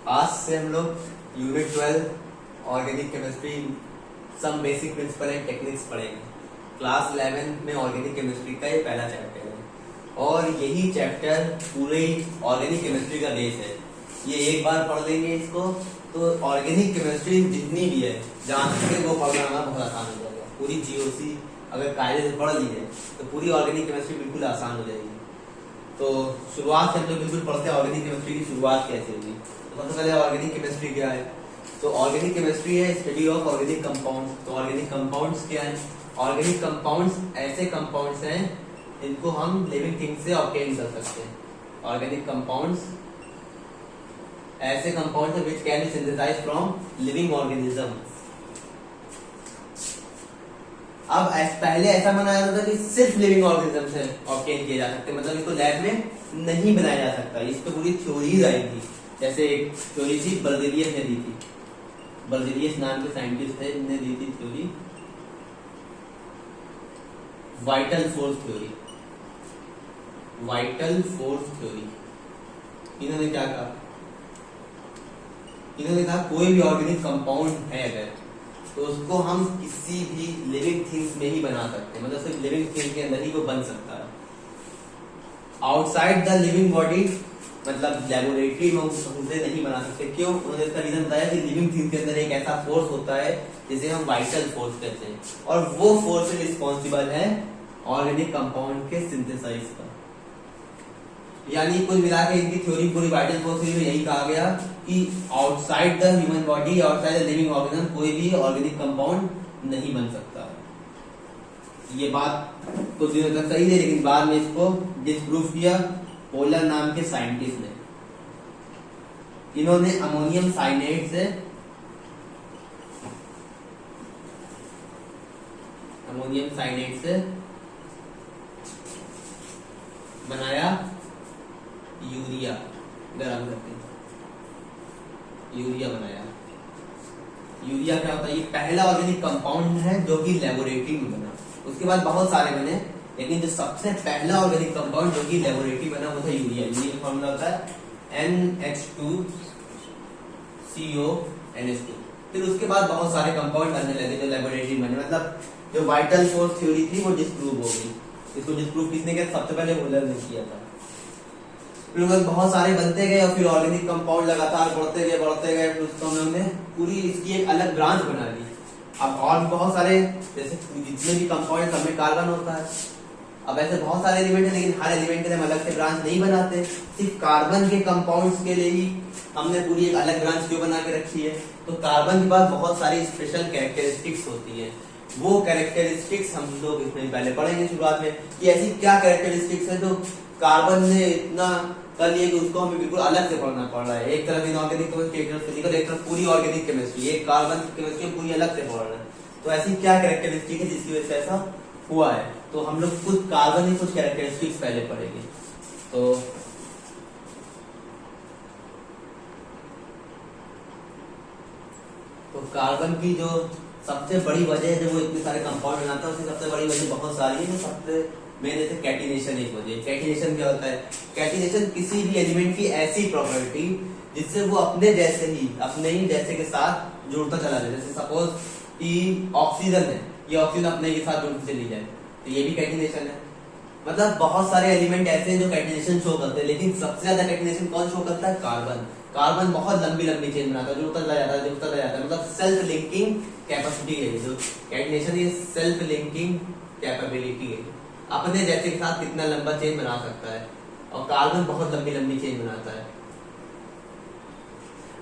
आज से हम लोग unit 12 organic chemistry some basic principle and techniques पढ़ेंगे। क्लास 11 में ऑर्गेनिक केमिस्ट्री का ये पहला चैप्टर है और यही चैप्टर पूरे ऑर्गेनिक केमिस्ट्री का बेस है। ये एक बार पढ़ लेंगे इसको तो ऑर्गेनिक केमिस्ट्री जितनी भी है जहाँ तक वो पढ़ना बहुत आसान हो जाएगा। पूरी जीओसी अगर कायदे से पढ़ ली है तो पूरी ऑर्गेनिक केमिस्ट्री बिल्कुल आसान हो जाएगी। तो शुरुआत से हम लोग बिल्कुल पढ़ते हैं ऑर्गेनिक केमिस्ट्री की शुरुआत कैसे होगी। तो सबसे पहले ऑर्गेनिक केमिस्ट्री क्या है? तो ऑर्गेनिक केमिस्ट्री है स्टडी ऑफ ऑर्गेनिक कंपाउंड्स। तो ऑर्गेनिक कंपाउंड्स क्या है? ऑर्गेनिक कंपाउंड्स ऐसे कंपाउंड्स हैं जिनको हम लिविंग थिंग्स से ऑब्टेन कर सकते हैं। ऑर्गेनिक कंपाउंड्स ऐसे कंपाउंड्स हैं which can be synthesised from living organism. अब पहले ऐसा बनाया जाता था कि सिर्फ लिविंग ऑर्गेनिज्म से ऑब्टेन किए जा सकते, मतलब इसको लैब में नहीं बनाया जा सकता। इस पे पूरी थ्योरीज आई थी। जैसे एक थ्योरी थी बर्जेलियस ने दी थी, बर्जेलियस नाम के साइंटिस्ट थे जिन्होंने दी थी theory vital force theory. Vital force theory इन्होंने क्या कहा? इन्होंने कहा कोई भी ऑर्गेनिक कंपाउंड है अगर तो उसको हम किसी भी लिविंग थिंग्स में ही बना सकते हैं, मतलब सिर्फ लिविंग थिंग के अंदर ही वो बन सकता है। आउटसाइड द लिविंग बॉडी मतलब लेबोरेटरी में उसे नहीं बना सकते। क्यों? उन्होंने इसका रीजन बताया कि लिविंग थिंग के अंदर एक ऐसा फोर्स होता है जिसे हम वाइटल फोर्स कहते हैं और वो फोर्स रिस्पॉन्सिबल है ऑर्गेनिक कंपाउंड के सिंथेसाइज का। यानी कुल मिला के इनकी थ्योरी पूरी वाइटल फोर्स में यही कहा गया कि outside the human body outside the living organism कोई भी ऑर्गेनिक कंपाउंड नहीं बन सकता। ये बात कुछ दिनों तक सही है लेकिन बाद में इसको डिस्प्रूव किया पोलर नाम के साइंटिस्ट ने। इन्होंने अमोनियम साइनेट से बनाया यूरिया। गरम करके यूरिया बनाया। यूरिया क्या होता है? ये पहला ऑर्गेनिक कंपाउंड है जो कि लेबोरेटरी में बना। उसके बाद बहुत सारे बने लेकिन जो सबसे पहला ऑर्गेनिक कंपाउंड जो कि लेबोरेटरी बना वो था यूरिया। यूरिया का फॉर्मूला होता है NH2CO NH2। फिर उसके बाद बहुत सारे कंपाउंड बनने लगे जो लेबोरेटरी में बने, मतलब जो वाइटल फोर्स थ्योरी थी वो डिस्प्रूव हो गई। इसको डिस्प्रूव किसने किया? सबसे पहले वुलर ने किया था। फिर बहुत सारे बनते गए और फिर ऑर्गेनिक कंपाउंड लगातार बढ़ते गए फिर उसको हमने पूरी इसकी एक अलग ब्रांच बना ली। अब और बहुत सारे जैसे जितने भी कंपाउंड सब में कार्बन होता है। अब ऐसे बहुत सारे एलिमेंट हैं लेकिन हर एलिमेंट के लिए हम अलग से ब्रांच नहीं बनाते। सिर्फ कार्बन के कंपाउंड्स के लिए ही हमने पूरी एक अलग ब्रांच क्यों बना के रखी है? तो कार्बन के पास बहुत सारी स्पेशल कैरेक्टरिस्टिक्स होती है। वो कैरेक्टरिस्टिक्स हम लोग इसमें पहले पढ़ेंगे शुरुआत में कि ऐसी क्या कैरेक्टरिस्टिक्स है जो कार्बन ने इतना कर लिया कि उसको हमें बिल्कुल अलग से पढ़ना पड़ रहा है। एक तरफ इनऑर्गेनिक केमिस्ट्री, एक तरफ पूरी ऑर्गेनिक केमिस्ट्री, एक कार्बन केमिस्ट्री पूरी अलग से पढ़ रहे हैं। तो ऐसी क्या कैरेक्टरिस्टिक है जिसकी वजह से ऐसा हुआ है? तो हम लोग खुद कार्बन की कुछ कैरेक्टरिस्टिक्स पहले पढ़ेंगे। तो कार्बन की जो सबसे बड़ी वजह है जब वो इतने सारे कंपाउंड बनाता है उसकी सबसे बड़ी वजह बहुत सारी है। सबसे मेन जैसे कैटिनेशन एक वजह। कैटिनेशन क्या होता है? कैटिनेशन किसी भी एलिमेंट की ऐसी प्रॉपर्टी जिससे वो अपने ही जैसे के साथ जुड़ता चला जाए। जैसे सपोज कि ऑक्सीजन है, ये ऑक्सीजन अपने के साथ जुड़ती चली जाए तो ये भी कैटिनेशन है। मतलब बहुत सारे एलिमेंट ऐसे हैं जो कैटिनेशन शो करते हैं लेकिन सबसे ज्यादा कैटिनेशन कौन शो करता है? कार्बन। कार्बन बहुत लंबी चेन बनाता है, जुड़ता चला जाता है, मतलब सेल्फ लिंकिंग कैपेसिटी है। जो कैटिनेशन ये सेल्फ लिंकिंग कैपेबिलिटी है, अपने जैसे के साथ कितना लंबा चेन बना सकता है और कार्बन बहुत लंबी चेन बनाता है।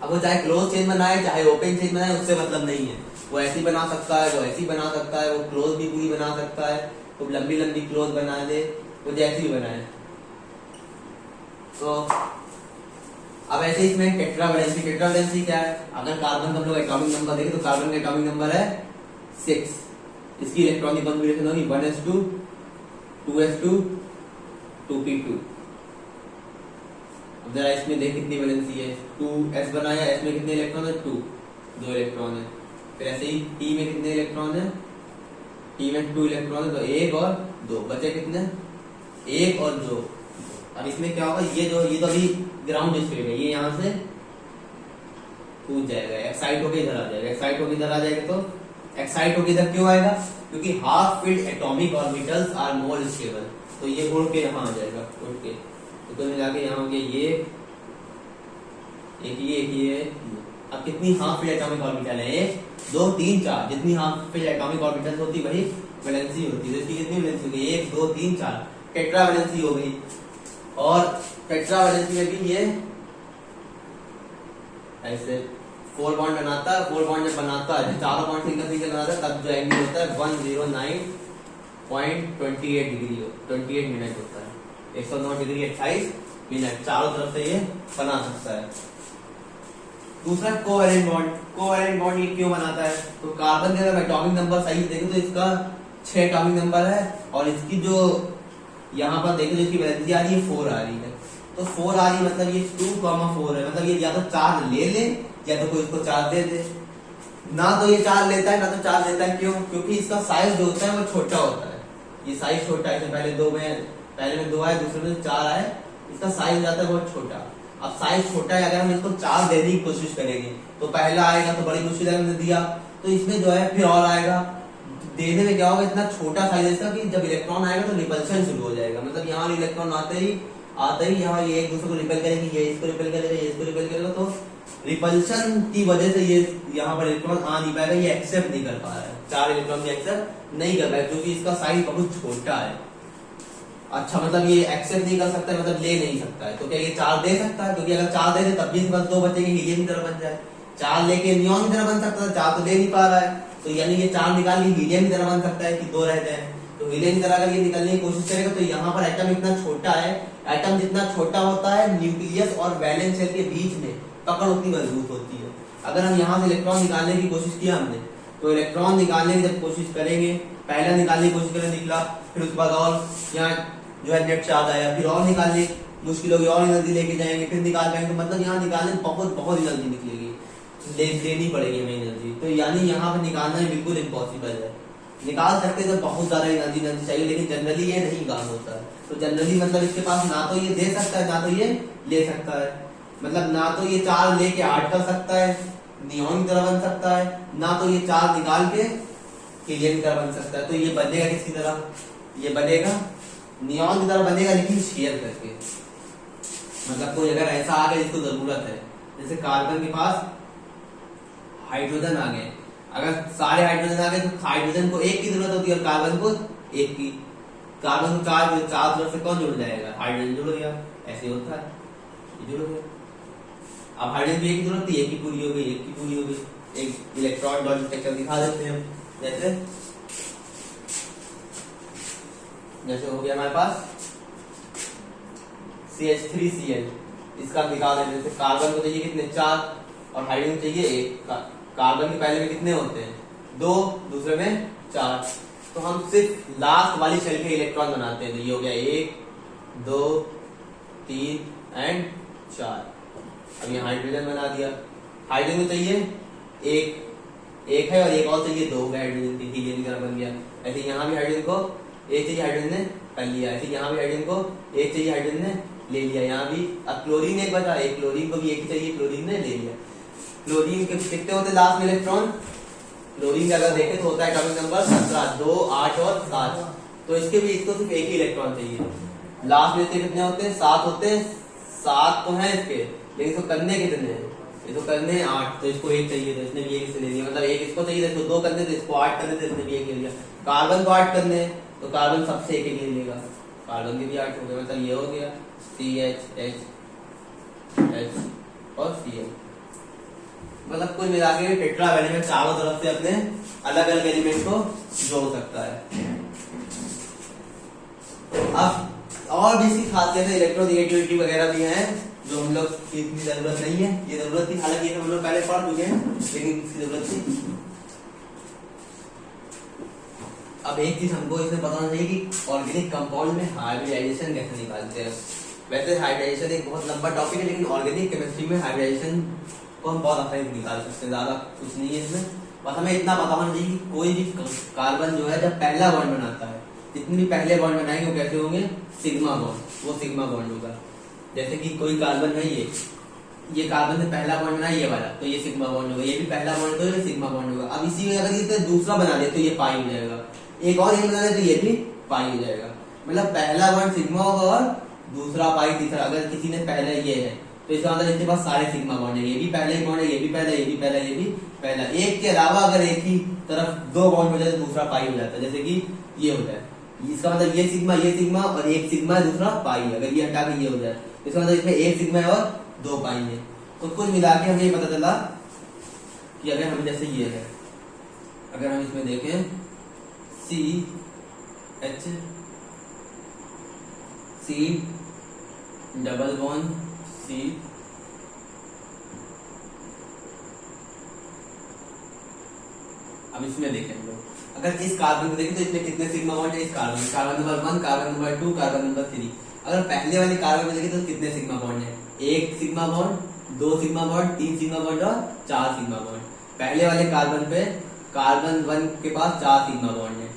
अब वो चाहे क्लोज चेन बनाए चाहे ओपन चेन बनाए उससे मतलब नहीं है। वो ऐसी बना सकता है, वो ऐसी बना सकता है, वो क्लोज भी पूरी बना सकता है, वो लंबी क्लोज बना दे, वो जैसी भी बनाए। तो अब ऐसे इसमें टेट्रावैलेंसी क्या है? अगर कार्बन का हम लोग एटॉमिक नंबर देखें तो कार्बन का एटॉमिक नंबर है 6। इसकी इलेक्ट्रॉनिक कॉन्फ़िगरेशन होगी 1s2 2s2 2p2। अब जरा इसमें देख कितनी वैलेंसी है। 2s बनाया, s में कितने इलेक्ट्रॉन है? 2 इलेक्ट्रॉन है। फिर ऐसे ही t में कितने इलेक्ट्रॉन है? t में 2 इलेक्ट्रॉन है तो 1 और 2 बचे कितने? 1 और 2। अब इसमें क्या होगा? ये तो अभी ग्राउंड स्टेट है, ये यहाँ से कूद जाएगा, एक्साइट होकर इधर आ जाएगा, एक्साइट होकर इधर आ जाएगा। तो एक्साइट होकर इधर क्यों आएगा? क्योंकि half filled atomic orbitals are more stable, तो ये उड़ के यहाँ आ जाएगा, उड़ के। तो कुल मिला के यहाँ हो गया ये एक ये। अब कितनी हाफ फील्ड एटॉमिक ऑर्बिटल है? 1 2 3 4। जितनी हाफ फील्ड एटॉमिक ऑर्बिटल होती वही वैलेंसी होती है। इसकी कितनी वैलेंसी होगी? 1 2 3 4, टेट्रा वैलेंसी हो गई। और टेट्रा वैलेंसी में भी ये ऐसे 4 बॉन्ड बनाता है। 4 बॉन्ड जब बनाता है, चारों बॉन्ड सिंगल सिंगल बनाता है, तब जो एंगल होता है 109.28 डिग्री, 28 मिनट होता है। 109 डिग्री 28 मिनट चारों तरफ से ये बना सकता है। दूसरा कोवैलेंट बॉन्ड। कोवैलेंट बॉन्ड ये क्यों बनाता है? तो कार्बन के अगर एटॉमिक नंबर सही देखें तो इसका 6 एटॉमिक नंबर है, और इसकी जो यहाँ पर देखें तो इसकी वैलेंसी आ रही है 4 आ रही है। तो 4 आ रही है मतलब ये 2,4 है, मतलब ये या तो चार्ज ले ले या तो कोई इसको चार्ज दे दे। ना तो ये चार्ज लेता है ना तो चार्ज देता है। क्यों? क्योंकि इसका साइज जो होता है वो छोटा होता है। ये साइज छोटा है, पहले में 2 आए, दूसरे में 4 आए, इसका साइज जाता है बहुत छोटा। अब साइज छोटा है, अगर हम इसको चार्ज देने की कोशिश करेंगे तो पहला आएगा तो बड़ी मुश्किल है, हमने दिया तो इसमें जो है फिर और आएगा। देने में क्या होगा, इतना छोटा साइज है इसका कि जब इलेक्ट्रॉन आएगा तो रिपल्शन शुरू हो जाएगा। मतलब यहाँ इलेक्ट्रॉन आते ही यहाँ ये एक दूसरे को रिपेल करेंगे, ये इसको रिपेल करेगा, ये इसको रिपेल करेगा। तो रिपल्शन की वजह से ये यहाँ पर इलेक्ट्रॉन आ नहीं पाएगा, ये एक्सेप्ट नहीं कर पा रहा है, 4 इलेक्ट्रॉन भी एक्सेप्ट नहीं कर रहा है क्योंकि इसका साइज बहुत छोटा है। अच्छा, मतलब ये एक्सेप्ट नहीं कर सकता है, मतलब ले नहीं सकता है। तो क्या ये चार्ज दे सकता है? क्योंकि अगर चार्ज दे दे तब भी इसके पास 2 बचेंगे, हीलियम की तरह बन जाए। चार्ज लेके नियॉन की तरह बन सकता है, चार्ज तो दे नहीं पा रहा है, तो यानी ये चार्ज निकाल के हीलियम की तरह बन सकता है कि 2 रह जाए। तो हीलियम की तरह अगर ये निकलने की कोशिश करेगा तो यहाँ पर एटम इतना छोटा है, एटम जितना छोटा होता है न्यूक्लियस और वैलेंस शेल के बीच में पकड़ उतनी मजबूत होती है। अगर हम यहाँ से इलेक्ट्रॉन निकालने की कोशिश किया हमने, तो इलेक्ट्रॉन निकालने की जब कोशिश करेंगे, पहला निकालने की कोशिश करें, निकला, फिर उसके बाद और यहाँ जो है नेट चार्ज आया, फिर और निकालने मुश्किल होगी, और एनर्जी लेके जाएंगे, फिर निकाल पाएंगे। तो मतलब यहाँ निकालने बहुत एनर्जी निकलेगी, लेनी पड़ेगी हमें एनर्जी। तो यानी यहाँ पर निकालना बिल्कुल इम्पॉसिबल है। निकाल सकते तो बहुत ज्यादा एनर्जी चाहिए, लेकिन जनरली ये नहीं निकाल होता है। तो जनरली मतलब इसके पास ना तो ये दे सकता है ना तो ये ले सकता है। मतलब ना तो ये चार्ज लेके ऐड कर सकता है, नियॉन की तरह बन सकता है, ना तो ये चार्ज निकाल के हीलियम की तरह बन सकता है। तो ये बनेगा किसकी तरह? ये बनेगा नियॉन की तरह बनेगा, लेकिन शेयर करके। मतलब कोई अगर ऐसा आ गया जिसको जरूरत है, जैसे कार्बन के पास हाइड्रोजन आ गए, अगर सारे हाइड्रोजन आ गए तो हाइड्रोजन को एक की जरूरत होती है और कार्बन को एक की। कार्बन को चार तरफ से कौन जुड़ जाएगा? हाइड्रोजन जुड़ गया, ऐसे होता है, ये जुड़ गया। अब हाइड्रोजन की एक की जरूरत थी, एक की पूरी हो गई, एक की पूरी हो गई। एक इलेक्ट्रॉन डॉट स्ट्रक्चर दिखा देते हैं, जैसे हो गया हमारे पास CH3Cl, इसका दिखा देते हैं। कार्बन को चाहिए कितने? 4, और हाइड्रोजन चाहिए 1। कार्बन के पहले में कितने होते हैं? 2, दूसरे में 4। तो हम सिर्फ लास्ट वाली शेल के इलेक्ट्रॉन बनाते हैं। तो ये हो गया 1 2 3 एंड 4। अब ये हाइड्रोजन बना दिया। हाइड्रोजन को चाहिए एक है और एक और चाहिए 2 हाइड्रोजन की, हीलियम की तरह बन गया। ऐसे यहाँ भी हाइड्रोजन को एक चाहिए, हाइड्रोजन ने कर लिया। ऐसे यहाँ भी हाइड्रोजन को एक चाहिए, हाइड्रोजन ने ले लिया। यहाँ भी अब क्लोरीन एक बचा, एक क्लोरीन को भी एक ही चाहिए, क्लोरीन ने ले लिया। क्लोरीन के कितने होते हैं लास्ट में इलेक्ट्रॉन? क्लोरीन का अगर देखें तो होता है एटॉमिक नंबर 17, 2 8 और 7। तो इसके भी इसको सिर्फ एक ही इलेक्ट्रॉन चाहिए। लास्ट में इसके कितने होते हैं? 7 होते हैं। 7 तो है इसके, लेकिन इसको करने कितने हैं? इसको करने 8, तो इसको एक चाहिए, तो इसने भी एक से ले लिया। मतलब एक इसको चाहिए, इसको 2 करने, तो इसको 8 करने, तो इसने भी एक ले लिया। कार्बन को 8 करने, तो कार्बन सबसे एक ले लेगा, कार्बन के भी 8 हो गए। मतलब ये हो गया CH H और Cl। मतलब कुल मिला के टेट्रा एलिमेंट चारों तरफ से अपने अलग अलग एलिमेंट को जोड़ सकता है। अब और भी इसकी खासियत है, इलेक्ट्रोनेगेटिविटी वगैरह भी है जो हम लोग की इतनी जरूरत नहीं है। ये जरूरत थी, हालांकि ये हम लोग पहले पढ़ चुके हैं, लेकिन इसकी जरूरत थी। अब एक चीज हमको इसमें पता होना चाहिए कि ऑर्गेनिक कंपाउंड में हाइब्रिडाइजेशन कैसे निकालते हैं। वैसे हाइब्रिडाइजेशन एक बहुत लंबा टॉपिक है, लेकिन ऑर्गेनिक केमिस्ट्री में हाइब्रिडाइजेशन को हम बहुत आसानी से निकाल सकते हैं। ज्यादा कुछ नहीं है इसमें, बस हमें इतना पता होना चाहिए कि कोई भी कार्बन जो है जब पहला बॉन्ड बनाता है, जितने भी पहले बॉन्ड बनाएंगे वो कैसे होंगे? सिग्मा बॉन्ड, वो सिग्मा बॉन्ड होगा। जैसे कि कोई कार्बन है, ये कार्बन से पहला बॉन्ड बना ये वाला, तो ये सिग्मा बॉन्ड होगा, ये भी पहला बॉन्ड तो ये सिग्मा बॉन्ड होगा। अब इसी में अगर ये दूसरा बना दे तो ये पाई हो जाएगा, एक और ये बना दे तो ये भी पाई हो जाएगा। मतलब पहला बॉन्ड सिग्मा होगा और दूसरा पाई, तीसरा अगर किसी ने पहले ये है तो इसका मतलब इसके पास सारे सिग्मा बॉन्ड है, ये भी पहले ही बॉन्ड है, ये भी पहला, ये भी पहला, ये भी पहला। एक के अलावा अगर एक ही तरफ दो बॉन्ड हो जाए तो दूसरा पाई हो जाता है, जैसे कि ये होता है। इसका मतलब ये सिग्मा और एक सिग्मा दूसरा पाई है। अगर ये हटा के ये हो जाए इसका मतलब इसमें एक सिग्मा है और दो पाई है। तो कुल मिला के हमें पता चला कि अगर हम जैसे ये है, अगर हम इसमें देखें CH C double bond C अब इसमें देखें हम लोग, अगर इस कार्बन को देखें तो इसमें कितने सिग्मा बॉन्ड है, इस carbon, carbon number 1, carbon number 2, carbon number 3। अगर पहले वाले कार्बन में देखें तो कितने सिग्मा बॉन्ड है, एक सिग्मा बॉन्ड, दो सिग्मा बॉन्ड, तीन सिग्मा बॉन्ड और चार सिग्मा बॉन्ड। पहले वाले कार्बन पे कार्बन 1 के पास 4 सिग्मा बॉन्ड है।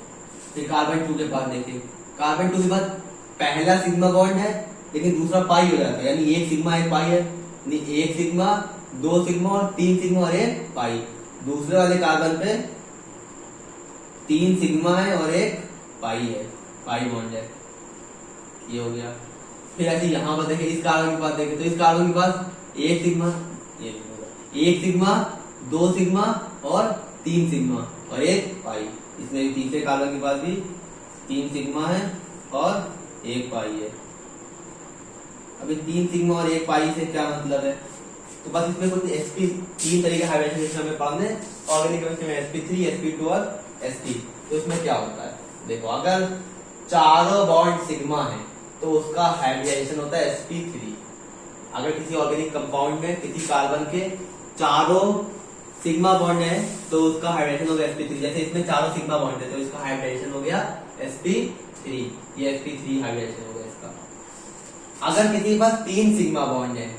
फिर कार्बन 2 के पास देखिए, कार्बन 2 के पास पहला सिग्मा बॉन्ड है लेकिन दूसरा पाई हो जाता है, यानी एक सिग्मा एक पाई है, यानी एक सिग्मा, दो सिग्मा और तीन सिग्मा और एक पाई। दूसरे वाले कार्बन पे 3 सिग्मा है और एक पाई है, पाई बॉन्ड है, ये हो गया। फिर ऐसे यहाँ पर देखें, इस कार्बन के पास देखें तो इस कार्बन के पास एक सिग्मा, ये एक सिग्मा, दो सिग्मा और 3 सिग्मा और एक पाई। इसमें भी तीसरे कार्बन के पास भी 3 सिग्मा है और एक पाई है। अभी 3 सिग्मा और एक पाई से क्या मतलब है, तो बस इसमें कुछ sp 3 तरीके हाइब्रिडाइजेशन हमें पढ़ने, ऑर्गेनिक केमिस्ट्री में sp3, sp2 और sp। तो इसमें क्या होता है, देखो अगर चारों बॉन्ड सिग्मा है तो उसका हाइब्रिडाइजेशन होता है sp3। अगर किसी ऑर्गेनिक कंपाउंड में किसी कार्बन के चारों सिग्मा बॉन्ड है तो उसका हाइब्रिडाइजेशन होगा sp3। जैसे इसमें चारों सिग्मा बॉन्ड है तो इसका हाइब्रिडाइजेशन हो गया sp3, ये sp3 हाइब्रिडाइजेशन हो गया इसका। अगर किसी के पास 3 सिग्मा बॉन्ड है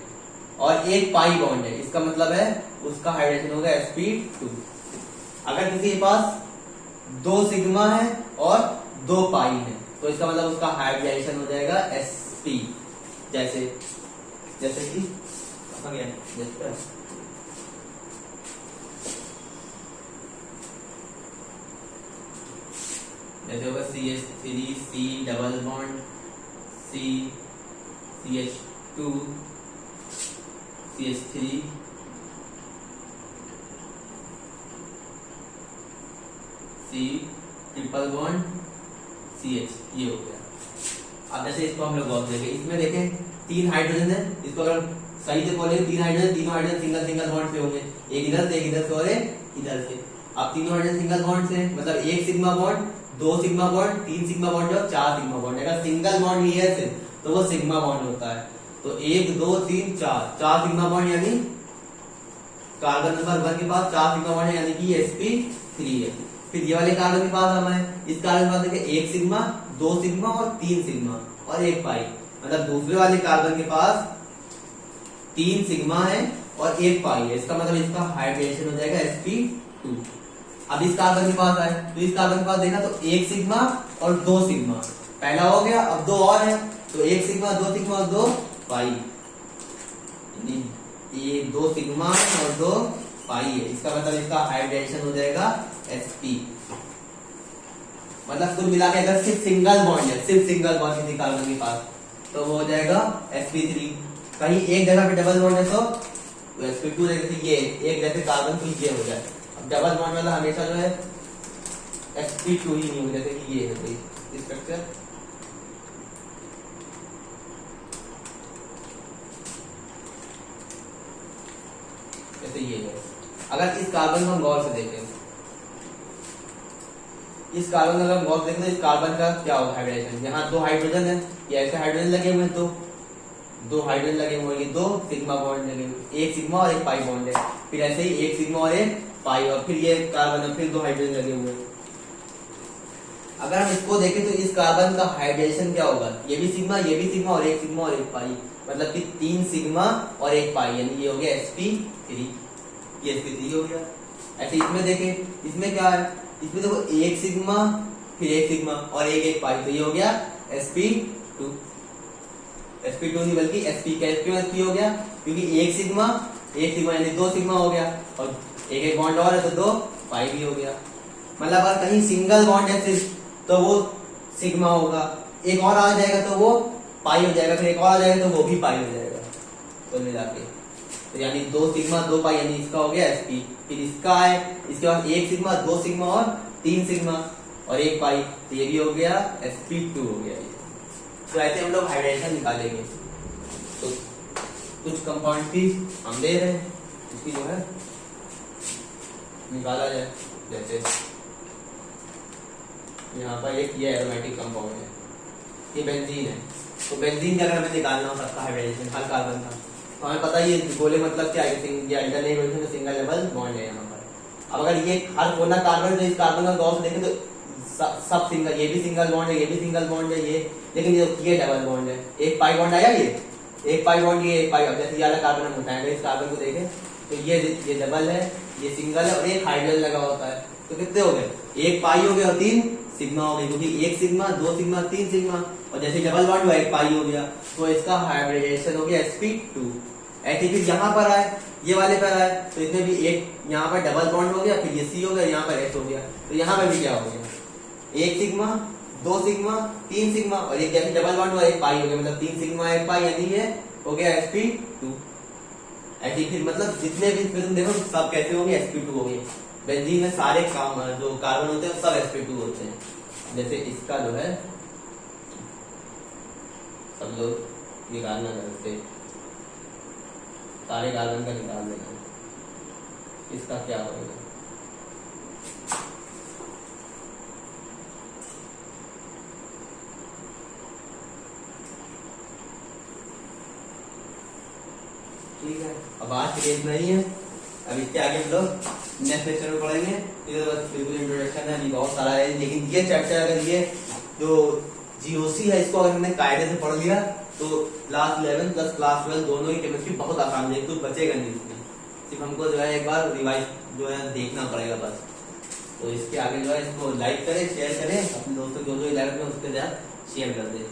और एक पाई बॉन्ड है, इसका मतलब है उसका हाइड्रोजन होगा sp2। अगर किसी के पास 2 सिग्मा है और 2 पाई है तो इसका मतलब उसका हाइब्रिडाइजेशन हो जाएगा sp। जैसे जैसे कि जैसे होगा CH3 C double bond C CH2 CH3 C triple bond CH, ये हो गया। अब जैसे इसको हम लोग गौर देखें, इसमें देखें 3 हाइड्रोजन है, इसको अगर सही से बोले 3 हाइड्रोजन, तीनों हाइड्रोजन सिंगल सिंगल बॉन्ड से होंगे, एक इधर से, एक इधर से और एक इधर से। अब तीनों हाइड्रोजन सिंगल बॉन्ड से मतलब एक sigma bond, 2 sigma bond, 3 sigma bond और 4 सिग्मा बॉन्ड। अगर सिंगल बॉन्ड ही है सिर्फ तो वो सिग्मा बॉन्ड होता है। तो 1 2 3 4 सिग्मा बॉन्ड, यानी कार्बन नंबर 1 के पास 4 सिग्मा बॉन्ड है, यानी कि sp3 है। फिर ये वाले कार्बन के पास हम है, इस कार्बन के पास देखिए 1 सिग्मा, 2 सिग्मा और 3 सिग्मा और एक पाई। मतलब दूसरे वाले कार्बन के पास 3 सिग्मा है और एक पाई है, इसका मतलब इसका हाइब्रिडेशन हो जाएगा sp2। अब इस कार्बन के पास आए तो इस कार्बन के पास देखा तो 1 सिग्मा और 2 सिग्मा, पहला हो गया, अब 2 और है तो 1 सिग्मा, 2 सिग्मा और 2 पाई, ये 2 सिग्मा और 2 पाई है। इसका मतलब इसका हाइब्रिडेशन हो जाएगा sp। मतलब कुल मिला के अगर सिर्फ सिंगल बॉन्ड है, सिर्फ सिंगल बॉन्ड किसी कार्बन के पास तो वो हो जाएगा sp3। कहीं एक जगह पे डबल बॉन्ड है तो sp2, जैसे ये एक जैसे कार्बन तो ये हो जाए। अब डबल बॉन्ड वाला हमेशा जो है sp2 ही नहीं हो, जैसे कि ये है कोई स्ट्रक्चर, जैसे ये है। अगर इस कार्बन को हम गौर से देखें, इस कार्बन का अगर हम गौर से देखें तो इस कार्बन का क्या होगा हाइब्रिडेशन, यहाँ 2 हाइड्रोजन है, ये ऐसे हाइड्रोजन लगे हुए हैं, तो 2 हाइड्रोजन लगे हुए हैं, 2 सिग्मा बॉन्ड लगे हुए, 1 सिग्मा और एक पाई बॉन्ड है। फिर ऐसे ही 1 सिग्मा और एक पाई, और फिर ये कार्बन है, फिर 2 हाइड्रोजन लगे हुए हैं। अगर हम इसको देखें तो इस कार्बन का हाइब्रिडेशन क्या होगा, ये भी सिग्मा और एक सिग्मा और एक पाई, मतलब कि 3 सिग्मा और एक पाई, यानी ये हो गया sp3, ये sp3 हो गया। ऐसे इसमें देखें, इसमें क्या है, इसमें देखो 1 सिग्मा फिर 1 सिग्मा और एक पाई, तो ये हो गया sp2 नहीं बल्कि sp का sp हो गया, क्योंकि एक सिग्मा यानी 2 सिग्मा हो गया, और एक बॉन्ड और है तो 2 पाई भी हो गया। मतलब अगर कहीं सिंगल बॉन्ड है सिर्फ तो वो सिग्मा होगा, एक और आ जाएगा तो वो पाई हो जाएगा, फिर एक और आ जाएगा तो वो भी पाई हो जाएगा कुल मिला के। तो यानी 2 सिग्मा 2 पाई यानी इसका हो गया sp, फिर इसका है, इसके बाद 1 सिग्मा 2 सिग्मा और 3 सिग्मा और 1 पाई, तो ये भी हो गया sp2 हो गया ये। तो ऐसे हम लोग हाइड्रेशन निकालेंगे। तो कुछ कंपाउंड की हम दे रहे हैं, इसकी जो है निकाला जाए। जैसे यहाँ पर एक ये एरोमेटिक कंपाउंड है, ये बेंजीन है, तो बेंजीन का अगर हमें निकालना हो सबका हाइड्रेशन हर कार्बन का, तो हमें पता ही है गोले मतलब क्या है, ये अल्टरनेट पोजीशन में सिंगल लेवल बॉन्ड है यहाँ पर। अब अगर ये हर कोना कार्बन तो इस कार्बन का गौस देखें तो सब सिंगल, ये भी सिंगल बॉन्ड है, ये भी सिंगल बॉन्ड है, ये लेकिन ये डबल बॉन्ड है, एक पाई बॉन्ड आया, ये एक पाई बॉन्ड, ये एक पाई। अब जैसे ये वाला कार्बन हम उठाएंगे इस कार्बन को देखें तो ये डबल है, ये सिंगल है और एक हाइड्रोजन लगा होता है, तो कितने हो गए, एक पाई हो गया और 3 सिग्मा हो गई, क्योंकि 1 सिग्मा 2 सिग्मा 3 सिग्मा, और जैसे डबल बॉन्ड हुआ 1 पाई हो गया, तो इसका हाइब्रिडेशन हो गया sp2। ऐसे फिर यहाँ पर आए, ये वाले पर आए तो इसमें भी एक यहाँ पर डबल बॉन्ड हो गया, फिर ये C हो गया, यहाँ पर H हो गया, तो यहाँ पर भी क्या हो गया, 1 सिग्मा 2 सिग्मा 3 सिग्मा और एक जैसे डबल बॉन्ड हुआ 1 पाई हो गया, मतलब 3 सिग्मा 1 पाई यानी ये हो गया sp2। ऐसे फिर मतलब जितने भी फिर तुम देखो सब कैसे होंगे sp2 हो गए। बेंजीन में सारे काम जो कार्बन होते हैं सब sp2 होते हैं। जैसे इसका जो है सब लोग निकालना करते, सारे कार्बन का निकाल देना, इसका क्या होगा, ठीक है। अब आज के लिए इतना ही है, अब इसके आगे हम लोग नेक्स्ट लेक्चर में पढ़ेंगे। ये तो बस बिल्कुल इंट्रोडक्शन है, अभी बहुत सारा है, लेकिन ये चैप्टर अगर ये जो जीओसी है इसको अगर हमने कायदे से पढ़ लिया तो क्लास 11 प्लस क्लास 12 दोनों की केमिस्ट्री बहुत आसान है, कुछ बचेगा नहीं इसमें, सिर्फ हमको जो है एक बार रिवाइज जो है देखना पड़ेगा बस। तो इसके आगे जो है इसको लाइक करें, शेयर करें, अपने दोस्तों जो जो 11 में उसके साथ शेयर कर दें।